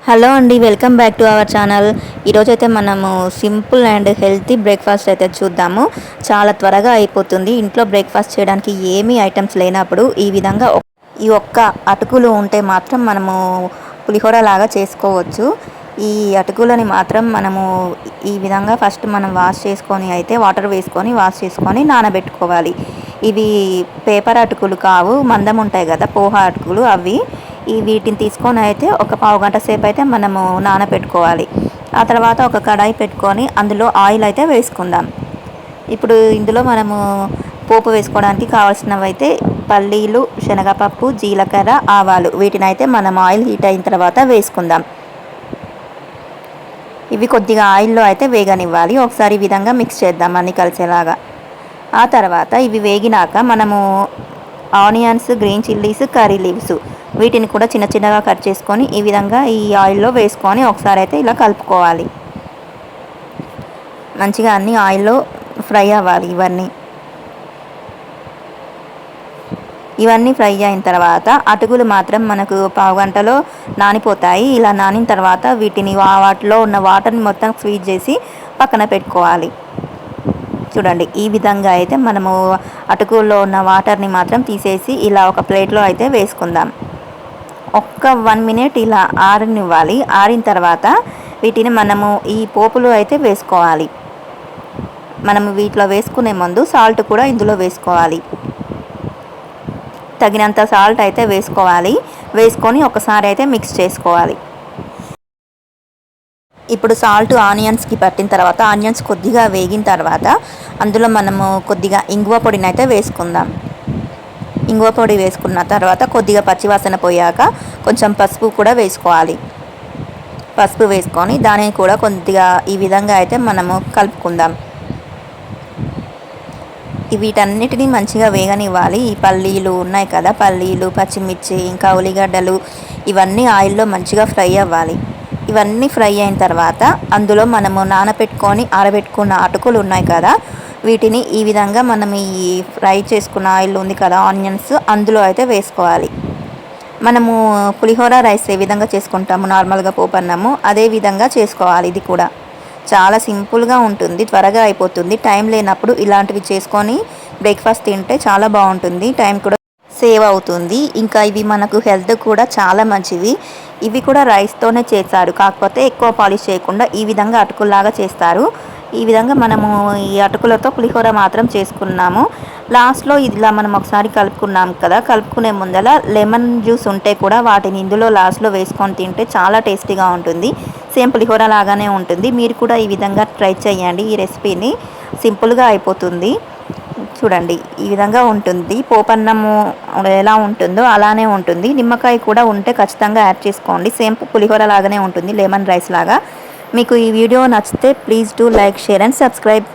Hello అండి, welcome back to our channel. ఈరోజైతే మనము సింపుల్ అండ్ హెల్తీ బ్రేక్ఫాస్ట్ అయితే చూద్దాము. చాలా త్వరగా అయిపోతుంది. ఇంట్లో బ్రేక్ఫాస్ట్ చేయడానికి ఏమీ ఐటమ్స్ లేనప్పుడు ఈ విధంగా ఈ ఒక్క అటుకులు ఉంటే మాత్రం మనము పులిహోర లాగా చేసుకోవచ్చు. ఈ అటుకులని మాత్రం మనము ఈ విధంగా ఫస్ట్ మనం వాష్ చేసుకొని అయితే వాటర్ వేసుకొని వాష్ చేసుకొని నానబెట్టుకోవాలి. ఇవి పేపర్ అటుకులు కావు, మందం ఉంటాయి కదా పోహా అటుకులు అవి. వీటిని తీసుకొని అయితే ఒక పావు గంట సేపు అయితే మనము నానబెట్టుకోవాలి. ఆ తర్వాత ఒక కడాయి పెట్టుకొని అందులో ఆయిల్ అయితే వేసుకుందాం. ఇప్పుడు ఇందులో మనము పోపు వేసుకోవడానికి కావాల్సినవి అయితే పల్లీలు, శనగపప్పు, జీలకర్ర, ఆవాలు వీటిని అయితే మనం ఆయిల్ హీట్ అయిన తర్వాత వేసుకుందాం. ఇవి కొద్దిగా ఆయిల్లో అయితే వేగనివ్వాలి. ఒకసారి ఈ విధంగా మిక్స్ చేద్దాం అన్నీ కలిసేలాగా. ఆ తర్వాత ఇవి వేగినాక మనము onions, green chillies, curry leaves వీటిని కూడా చిన్న చిన్నగా కట్ చేసుకొని ఈ విధంగా ఈ ఆయిల్లో వేసుకొని ఒకసారి అయితే ఇలా కలుపుకోవాలి. మంచిగా అన్నీ ఆయిల్లో ఫ్రై అవ్వాలి. ఇవన్నీ ఫ్రై అయిన తర్వాత అటుకులు మాత్రం మనకు పావు గంటలో నానిపోతాయి. ఇలా నానిన తర్వాత వీటిని వాటిలో ఉన్న వాటర్ని మొత్తం స్క్వీజ్ చేసి పక్కన పెట్టుకోవాలి. చూడండి, ఈ విధంగా అయితే మనము అటుకుల్లో ఉన్న వాటర్ని మాత్రం తీసేసి ఇలా ఒక ప్లేట్లో అయితే వేసుకుందాం. ఒక్క 1 మినిట్ ఇలా ఆరనివ్వాలి. ఆరిన తర్వాత వీటిని మనము ఈ పోపులో అయితే వేసుకోవాలి. మనము వీటిలో వేసుకునే ముందు సాల్ట్ కూడా ఇందులో వేసుకోవాలి. తగినంత సాల్ట్ అయితే వేసుకోవాలి. వేసుకొని ఒకసారి అయితే మిక్స్ చేసుకోవాలి. ఇప్పుడు సాల్ట్ ఆనియన్స్కి పట్టిన తర్వాత ఆనియన్స్ కొద్దిగా వేగిన తర్వాత అందులో మనము కొద్దిగా ఇంగువ పొడిని అయితే వేసుకుందాం. ఇంగువ పొడి వేసుకున్న తర్వాత కొద్దిగా పచ్చివాసన పోయాక కొంచెం పసుపు కూడా వేసుకోవాలి. పసుపు వేసుకొని దానిని కూడా కొద్దిగా ఈ విధంగా అయితే మనము కలుపుకుందాం. వీటన్నిటిని మంచిగా వేగనివ్వాలి. ఈ పల్లీలు ఉన్నాయి కదా, పల్లీలు, పచ్చిమిర్చి, ఇంకా ఉల్లిగడ్డలు ఇవన్నీ ఆయిల్లో మంచిగా ఫ్రై అవ్వాలి. ఇవన్నీ ఫ్రై అయిన తర్వాత అందులో మనము నానబెట్టుకొని ఆరబెట్టుకున్న అటుకులు ఉన్నాయి కదా, వీటిని ఈ విధంగా మనం ఈ ఫ్రై చేసుకున్న ఆయిల్ ఉంది కదా ఆనియన్స్, అందులో అయితే వేసుకోవాలి. మనము పులిహోర రైస్ ఏ విధంగా చేసుకుంటాము నార్మల్గా పోపన్నము అదే విధంగా చేసుకోవాలి. ఇది కూడా చాలా సింపుల్గా ఉంటుంది, త్వరగా అయిపోతుంది. టైం లేనప్పుడు ఇలాంటివి చేసుకొని బ్రేక్ఫాస్ట్ తింటే చాలా బాగుంటుంది, టైం కూడా సేవ్ అవుతుంది. ఇంకా ఇవి మనకు హెల్త్ కూడా చాలా మంచివి. ఇవి కూడా రైస్తోనే చేస్తారు, కాకపోతే ఎక్కువ పాలిష్ చేయకుండా ఈ విధంగా అటుకుల్లాగా చేస్తారు. ఈ విధంగా మనము ఈ అటుకులతో పులిహోర మాత్రం చేసుకున్నాము. లాస్ట్లో ఇలా మనం ఒకసారి కలుపుకున్నాం కదా, కలుపుకునే ముందర లెమన్ జ్యూస్ ఉంటే కూడా వాటిని ఇందులో లాస్ట్లో వేసుకొని తింటే చాలా టేస్టీగా ఉంటుంది. సేమ్ పులిహోర లాగానే ఉంటుంది. మీరు కూడా ఈ విధంగా ట్రై చేయండి. ఈ రెసిపీని సింపుల్గా అయిపోతుంది. చూడండి, ఈ విధంగా ఉంటుంది. పోపన్నము ఎలా ఉంటుందో అలానే ఉంటుంది. నిమ్మకాయ కూడా ఉంటే ఖచ్చితంగా యాడ్ చేసుకోండి. సేమ్ పులిహోర లాగానే ఉంటుంది, లెమన్ రైస్ లాగా. మీకు ఈ వీడియో నచ్చితే please do like, share and subscribe.